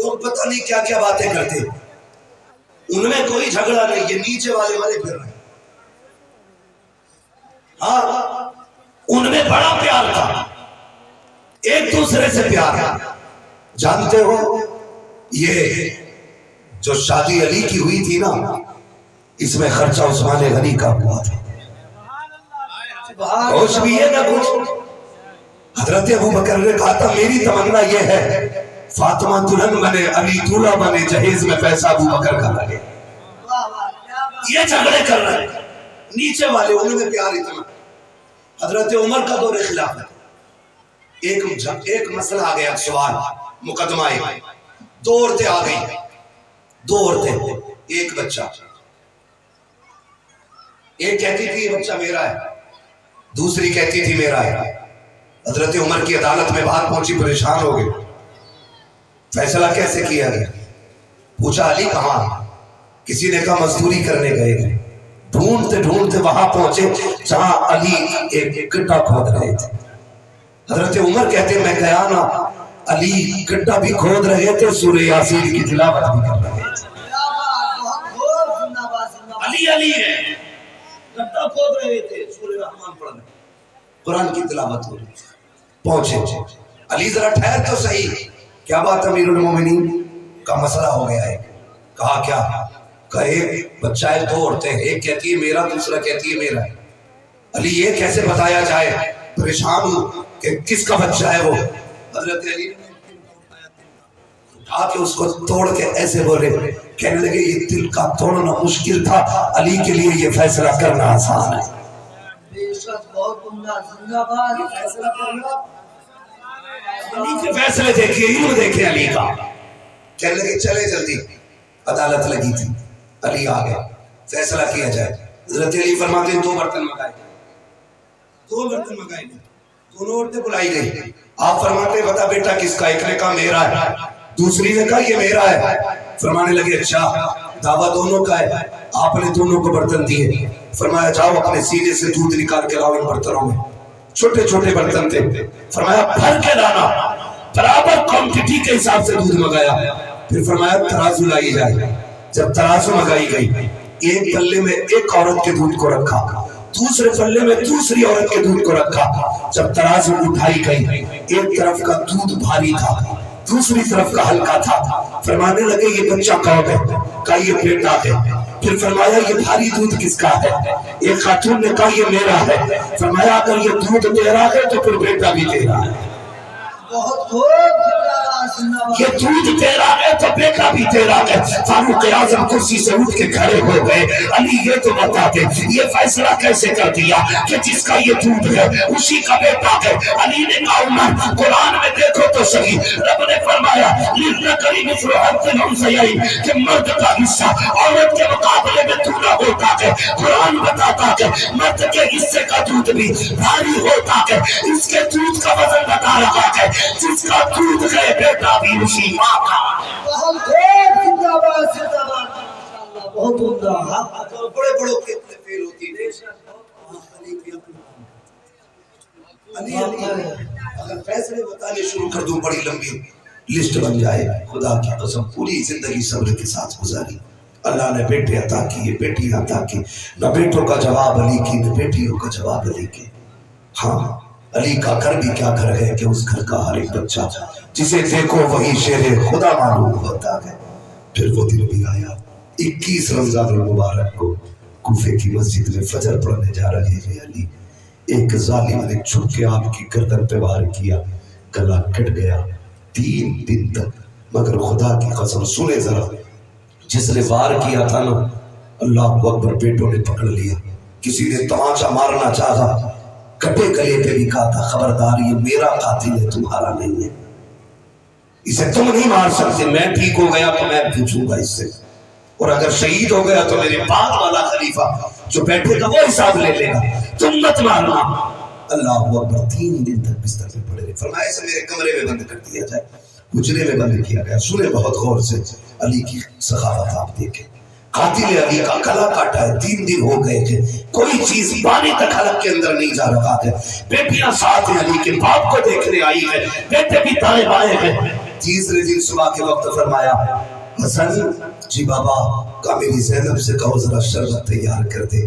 لوگ پتہ نہیں کیا کیا باتیں کرتے، ان میں کوئی جھگڑا نہیں، یہ نیچے والے والے پھر رہے ہیں۔ ہاں ان میں بڑا پیار تھا، ایک دوسرے سے پیار۔ جانتے ہو یہ جو شادی علی کی ہوئی تھی نا، اس میں خرچہ عثمان غنی کا ہوا تھا۔ ہوش بھی ہے نہ کچھ۔ حضرت ابو بکر نے کہا تھا میری تمنا یہ ہے فاطمہ دلہن بنے، علی دولہا بنے، جہیز میں پیسہ ابو بکر کا لگے۔ یہ جھگڑے کر رہے ہیں نیچے والے، ان میں پیار اتنا۔ حضرت عمر کا دور خلافت، ایک مسئلہ آ گیا، سوال مقدمہ ہے، دو عورتیں آ گئی، دو عورتیں، ایک بچہ، ایک کہتی تھی یہ بچہ میرا ہے، دوسری کہتی تھی میرا ہے۔ حضرت عمر کی عدالت میں بات پہنچی، پریشان ہو گئے، فیصلہ کیسے کیا گیا؟ پوچھا علی کہاں؟ کسی نے کہا مزدوری کرنے گئے تھے۔ ڈھونڈتے ڈھونڈتے وہاں پہنچے جہاں علی ایک گڈھا کھود رہے تھے۔ حضرت عمر کہتے میں گیا نا، علی گڈھا بھی کھود رہے تھے، سورہ یاسین کی تلاوت بھی کر رہے تھے۔ علی ہے، گڈھا کھود رہے تھے، سورہ رحمان پڑھ رہے تھے، قرآن کی تلاوت ہو رہی تھی۔ پہنچے علی ذرا ٹھہر تو صحیح، کیا بات امیر المومنین؟ کا مسئلہ ہو گیا ہے۔ کہا کیا؟ کہ ایک بچہ ہے، دو عورتیں، ایک کہتی ہے میرا، دوسرا کہتی ہے میرا۔ علی یہ کیسے بتایا جائے؟ پریشان ہوں کہ کس کا بچہ ہے وہ۔ حضرت علی نے اٹھا کے اس کو توڑ کے ایسے بولے، کہنے لگے یہ دل کا توڑنا مشکل تھا، علی کے لیے یہ فیصلہ کرنا آسان ہے۔ علی کے فیصلے دیکھیے، علم دیکھیں علی کا۔ کہنے لگے چلے جلدی، عدالت لگی تھی، علی آ گیا، فیصلہ کیا جائے۔ حضرت علی فرماتے ہیں دو برتن منگائے، دو برتن منگائے، دونوں عورتیں بلائی گئی۔ آپ فرماتے ہیں بتا بیٹا کس کا؟ ایک نے کہا میرا ہے، دوسری نے کہا یہ میرا ہے۔ فرمانے لگے اچھا دعویٰ دونوں کا ہے۔ آپ نے دونوں کو برتن دیے، فرمایا جاؤ اپنے سینے سے دودھ نکال کے لاؤ ان برتنوں میں۔ چھوٹے چھوٹے برتن تھے، فرمایا بھر کے لانا، برابر کوانٹٹی کے حساب سے دودھ منگایا۔ پھر فرمایا ترازو لائی جائے۔ جب ترازو منگائی گئی، ایک پلے میں ایک عورت کے دودھ کو رکھا، دوسرے پلے میں دوسری عورت کے دودھ کو رکھا۔ جب ترازو اٹھائی گئی، ایک طرف کا دودھ بھاری تھا، دوسری طرف کا ہلکا تھا۔ فرمانے لگے یہ بچہ کون ہے؟ کہا یہ بیٹا ہے۔ پھر فرمایا یہ بھاری دودھ کس کا ہے؟ ایک خاتون نے کہا یہ میرا ہے۔ فرمایا اگر یہ دودھ تیرا ہے تو پھر بیٹا بھی تیرا ہے۔ یہ دودھ تیرا ہے تو بیٹا بھی تیرا ہے۔ فاروق اعظم کرسی سے اٹھ کے کھڑے ہو گئے، علی یہ تو بتا دے یہ فیصلہ کیسے کر دیا کہ جس کا یہ دودھ ہے اسی کا بیٹا ہے؟ علی نے کہا عمر قرآن میں دیکھو تو صحیح، رب نے فرمایا للذکر مثل حظ الانثیین کہ مرد کا حصہ عورت کے مقابلے میں دوگنا ہوتا ہے۔ قرآن بتاتا ہے مرد کے حصے کا دودھ بھی بھاری ہوتا ہے۔ اس کے دودھ کا وزن بتا رہا ہے، جس کا دودھ ہے بیٹا بھی اسی ماں کا۔ بہت عمدہ، بڑے بڑوں کے اپنے فیل ہوتی ہے۔ اگر فیصلے بتانے شروع کر دوں بڑی لمبی لسٹ بن جائے۔ خدا کی قسم پوری زندگی صبر کے ساتھ گزاری، اللہ نے بیٹے عطا کیے، بیٹی عطا کی، نہ بیٹوں کا جواب علی کی، نہ بیٹیوں کا جواب علی کی۔ ہاں علی کا گھر بھی کیا گھر ہے کہ اس گھر کا ہر ایک بچہ جسے دیکھو وہی شیر خدا معلوم ہوتا ہے۔ پھر وہ دن بھی آیا 21 رمضان المبارک کو کوفے کی مسجد میں فجر پڑھنے جا رہے تھے علی، ایک ظالم نے چھپ کے آپ کی گردن پہ وار کیا، گلا کٹ گیا 3 دن تک۔ مگر خدا کی قسم سنے ذرا، جس نے وار کیا تھا نا اللہ اکبر، بیٹوں نے پکڑ لیا۔ کسی نے تماچا مارنا چاہا، کٹے گلے پہ بھی کہا تھا خبردار یہ میرا قاتل ہے تمہارا نہیں ہے، اسے تم نہیں مار سکتے، میں ٹھیک ہو گیا تو میں پوچھوں گا اس سے، اور اگر شہید ہو گیا تو میرے بعد والا خلیفہ جو بیٹھے گا وہ حساب لے لے گا، تم مت مارنا۔ اللہ اکبر 3 دن تک بستر پہ پڑے رہے۔ فرمایا اسے میرے کمرے میں بند کر دیا جائے، حجرے میں بند کیا گیا۔ سنے بہت غور سے، علی کی سخاوت آپ دیکھیں، قاتل علی کا گلا کاٹا ہے، 3 دن ہو گئے تھے، کوئی چیز پانی تک حلق کے اندر نہیں جا رہا ہے۔ بیٹیاں ساتھ ہیں، علی کے باپ کو دیکھنے آئی ہے، بیٹے بھی دائیں بائیں ہیں۔ تیسرے دن صبح کے وقت فرمایا حسن جی بابا کا میری زینب سے کہو ذرا شربت تیار کر دے.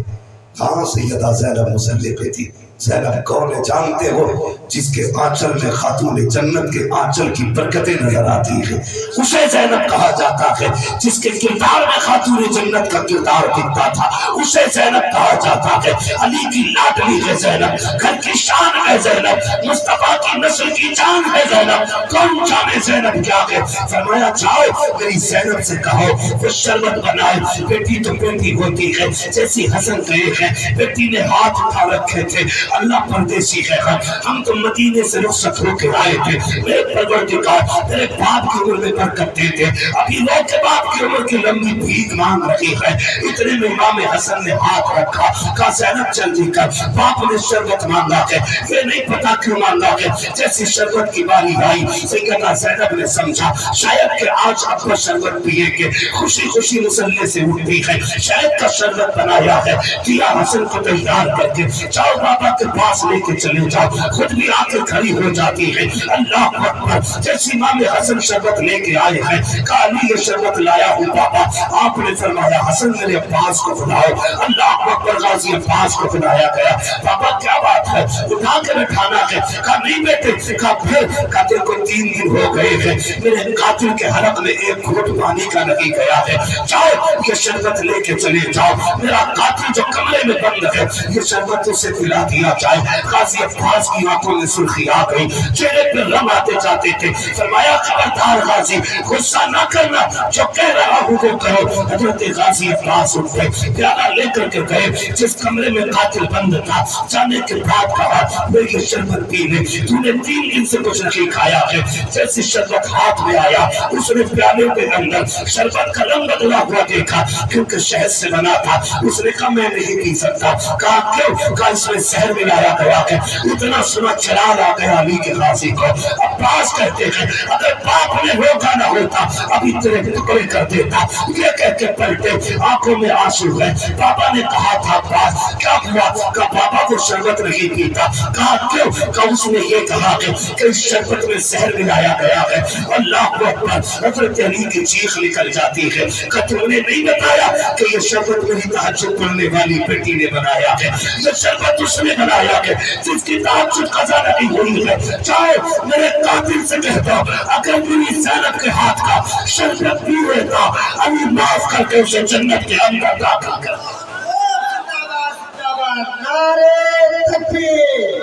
ہاں سیدہ زینب مصلی پہ تھی. زینب کون ہے جانتے ہو؟ جس کے آنچل میں خاتون جنت کے آنچل کی برکتیں نظر آتی ہیں اسے زینب کہا جاتا ہے. جس کے کردار میں خاتون جنت کا کردار دکھتا تھا اسے زینب کہا جاتا ہے. علی کی لاڈلی ہے زینب، گھر کی شان ہے زینب، مصطفیٰ کی نسل کی جان ہے زینب. کون جانے زینب کیا ہے؟ فرمایا جاؤ میری زینب سے کہو وہ شربت بنائے. بیٹی تو بیٹی ہوتی ہے، جیسی حسن گئے ہیں بیٹی نے ہاتھ اٹھا رکھے تھے. اللہ پردیسی ہے، ہم تو مدینے سے رخصت ہو کے آئے تھے. میرے پروردگار میرے باپ کی عمر میں برکت دے دے. ابھی لوگ کے باپ کی عمر کی لمبی بھیک مانگ رہی ہے. اتنے میں امام حسن نے ہاتھ رکھا، کہا زینب جلدی کر. باپ نے شربت مانگا ہے، یہ نہیں پتا کیوں مانگا ہے. جیسی شربت کی باری آئی سیدہ زینب نے سمجھا شاید کہ آج ابا شربت پیے گے. خوشی خوشی مسلے سے اٹھتی ہے، شاید کا شربت بنایا ہے. کیا حسن کو تیار کر کے جاؤ بابا کے پاس لے کے چلے جاؤ. خود بھی آ کے کھڑی ہو جاتی ہے. اللہ اکبر. جیسی امام حسن شربت لے کے آئے ہیں کہا علی یہ شربت لایا ہوں بابا. آپ نے فرمایا حسن میرے عباس کو بلاؤ. اللہ اکبر. غازی عباس کو بلایا گیا. بابا کیا بات ہے؟ اٹھا کے بٹھانا ہے. کہا نہیں بیٹے. کہا پھر؟ کہا تیرے کو 3 دن ہو گئے ہیں میرے قاتل کے حلق میں ایک گھونٹ پانی کا نہیں گیا ہے. جاؤ یہ شربت لے کے چلے جاؤ. میرا قاتل جو کمرے میں بند ہے یہ شربت اسے پلا دیا جائے. غازی عباس کی آنکھوں میں سرخی آ گئی، چہرے پہ رنگ آتے جاتے تھے. فرمایا خبردار غازی غصہ نہ کرنا، جو کہہ رہا ہوں وہ کہو. حضرت غازی عباس اٹھ گئے، پیالہ لے کر کے گئے جس کمرے میں قاتل بند تھا. جانے کے بعد کہا میں یہ شربت پی لے، تو نے 3 دن سے کچھ نہیں کھایا ہے. جیسی شربت ہاتھ میں آیا اس نے پیالے کے اندر شربت کا رنگ بدلا ہوا دیکھا کیونکہ شہد سے بنا تھا. اس نے کہا میں نہیں پی سکتا. کہا کیوں؟ کہا اس میں زہر ملایا گیا ہے. اتنا سنا چراغ آ گیا علی کے غازی کو. عباس کہتے ہیں اگر باپ نے روکا نہ ہوتا ابھی تیرے ٹکڑے کر دیتا. یہ کہہ کے پلٹے، آنکھوں میں آنسو ہے. بابا نے کہا تھا عباس کیا ہوا؟ کہا بابا کو شربت نہیں پیتا. کہا کیوں؟ کہا اس نے یہ کہا کہ اس شربت میں زہر ملایا گیا ہے. اللہ اکبر. حضرت علی کی چیخ نکل جاتی ہے کہ تم نے نہیں بتایا کہ یہ شربت میری تہجد پڑھنے والی بیٹی نے بنایا ہے. یہ شربت اس نے بنایا ہے جس کی تہجد قضا نہیں ہوئی ہے. چاہو میرے قاتل سے کہتا اگر میری زینب کے ہاتھ کا شربت پی لیتا علی معاف کر کے اسے جنت کے اندر داخل کر. نعرے تکبیر،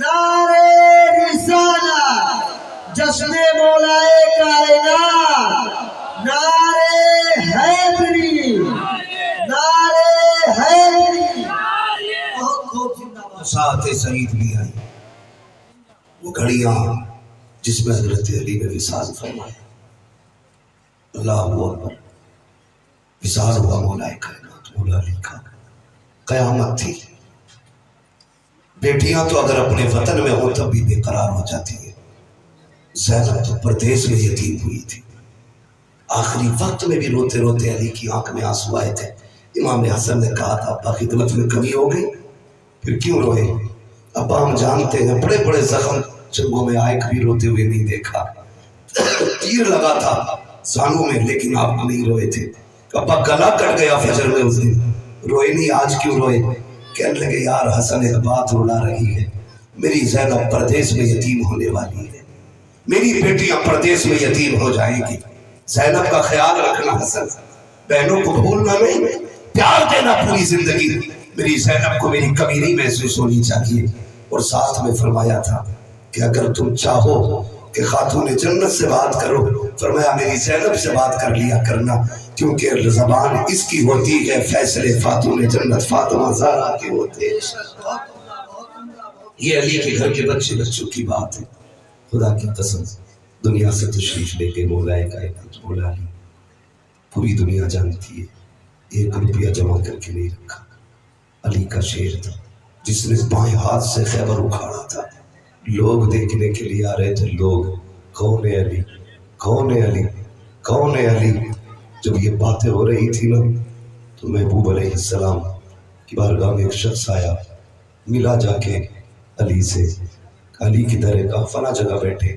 نعرے رسالت، جشن مولائے کائنات، نعرے حیدری، نعرے حیدری. بہت خوب زندہ ساتھ سعید بھی آئی وہ گھڑیاں جس میں حضرت علی نے وصال فرمایا. اللہ اکبر. وصال ہوا مولا کائنات مولا علی کا. قیامت تھی. بیٹیاں تو اگر اپنے وطن میں ہوں تب بھی بے قرار ہو جاتی ہے. زینب تو پردیس میں یتیم ہوئی تھی. آخری وقت میں بھی روتے روتے علی کی آنکھ میں آنسو آئے تھے. امام حسن نے کہا تھا ابا خدمت میں کمی ہو گئی؟ پھر کیوں روئے؟ ابا ہم جانتے ہیں بڑے بڑے زخم جنگوں میں آئے کبھی روتے ہوئے نہیں دیکھا. تیر لگا تھا زانوں میں لیکن آپ نہیں روئے تھے. ابا گلا کٹ گیا فجر میں اس دن، روئے نہیں آج کیوں روئے؟ کہنے لگے یار حسن ایک بات رلا رہی ہے، میری زینب پردیس میں یتیم ہونے والی ہے، میری بیٹیاں پردیس میں یتیم ہو جائیں گی. زینب کا خیال رکھنا حسن، بہنوں کو بھولنا نہیں، پیار دینا پوری زندگی. میری زینب کو میری کمی نہیں محسوس ہونی چاہیے. اور ساتھ میں فرمایا تھا کہ اگر تم چاہو کہ خاتون جنت سے بات کرو، فرمایا میری زینب سے بات کر لیا کرنا کیونکہ زبان اس کی ہوتی ہے، فیصلے خاتون جنت فاطمہ زہرا کے ہوتے ہیں. یہ علی کے گھر کے بچے بچوں کی بات ہے. خدا کی قسم دنیا سے تشریف لے کے مولا کائنات مولا علی پوری دنیا جانتی ہے 1 روپیہ جمع کر کے نہیں رکھا. علی کا شیر تھا جس نے بائیں ہاتھ سے خیبر اکھاڑا تھا. لوگ دیکھنے کے لیے آ رہے تھے. لوگ کون ہے علی، کون ہے علی، کون ہے علی. جب یہ باتیں ہو رہی تھی نا تو محبوب علیہ السلام کی بارگاہ میں ایک شخص آیا، ملا جا کے علی سے. علی کی درے کا فلاں جگہ بیٹھے.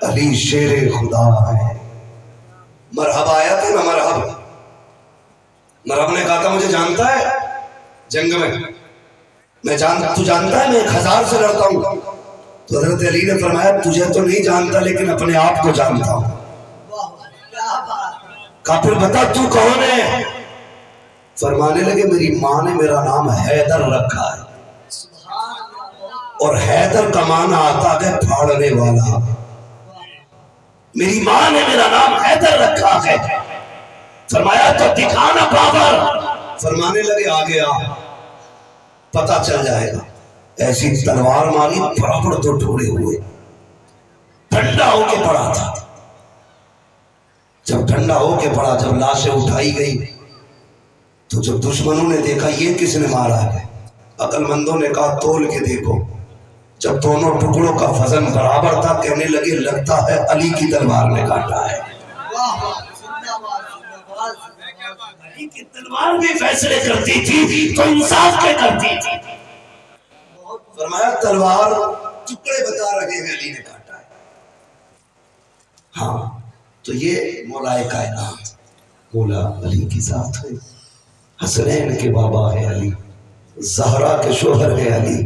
علی شیر خدا ہے. مرحب آیا تھا نا، مرحب نے کہا تھا مجھے جانتا ہے جنگ میں تو جانتا ہے میں 1000 سے لڑتا ہوں. تو حضرت علی نے فرمایا تجھے تو نہیں جانتا لیکن اپنے آپ کو جانتا ہوں. کہا پھر بتا تو کون ہے؟ فرمانے لگے میری ماں نے میرا نام حیدر رکھا ہے، اور حیدر کا معنی آتا ہے پھاڑنے والا. میری ماں نے میرا نام حیدر رکھا ہے. فرمایا تو دکھانا پاور. فرمانے لگے آگے آ پتہ چل جائے گا. ایسی تلوار ماری، برابر تو ٹھوڑے ہوئے. ٹھنڈا ہو کے پڑا تھا. جب ٹھنڈا ہو کے پڑا، جب لاشیں اٹھائی گئی تو جب دشمنوں نے دیکھا یہ کس نے مارا ہے، عقل مندوں نے کہا تول کے دیکھو. جب دونوں ٹکڑوں کا وزن برابر تھا کہنے لگے لگتا ہے علی کی تلوار نے کاٹا ہے. علی کی تلوار بھی فیصلے کرتی تھی تو انصاف کے کرتی تھی. فرمایا تلوار ٹکڑے بتا رہے ہیں علی نے کاٹا ہے. ہاں تو یہ مولا کائنات مولا علی کی ذات ہے. حسنین کے بابا ہے علی، زہرا کے شوہر ہے علی،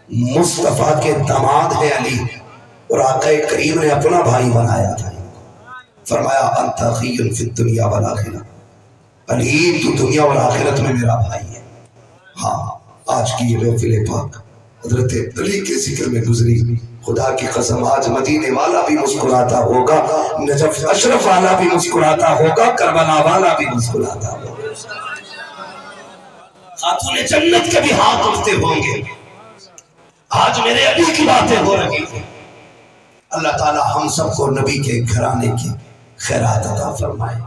مصطفیٰ کے داماد ہے علی، اور آقا کریم نے اپنا بھائی بنایا تھا. فرمایا انت اخی فی الدنیا والآخرہ، علی تو دنیا اور آخرت میں میرا بھائی ہے. ہاں آج کی یہ محفل پاک حضرت علی کے ذکر میں گزری. خدا کی قسم آج مدینے والا بھی مسکراتا ہوگا، نجف اشرف والا بھی مسکراتا ہوگا، کربلا والا بھی مسکراتا ہوگا. خاتون جنت کے بھی ہاتھ اٹھتے ہوں گے. آج میرے علی کی باتیں ہو رہی ہیں. اللہ تعالی ہم سب کو نبی کے گھرانے کی خیرات عطا فرمائے.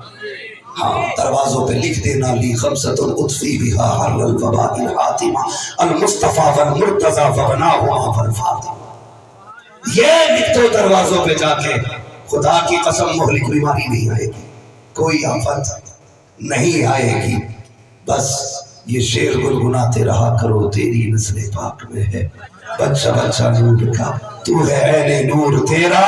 ہاں دروازوں پہ لکھ دینا لی خمسۃ اطفی بہا حر الوباء الحاتمہ المصطفیٰ والمرتضیٰ وبناہما والفاطمہ. یہ لکھ دو دروازوں پہ جا کے. خدا کی قسم مہلک بیماری نہیں آئے گی، کوئی آفت نہیں آئے گی. بس یہ شعر گنگناتے رہا کرو تیری نسل پاک میں ہے بچہ بچہ نور کا، تو ہے عین نور تیرا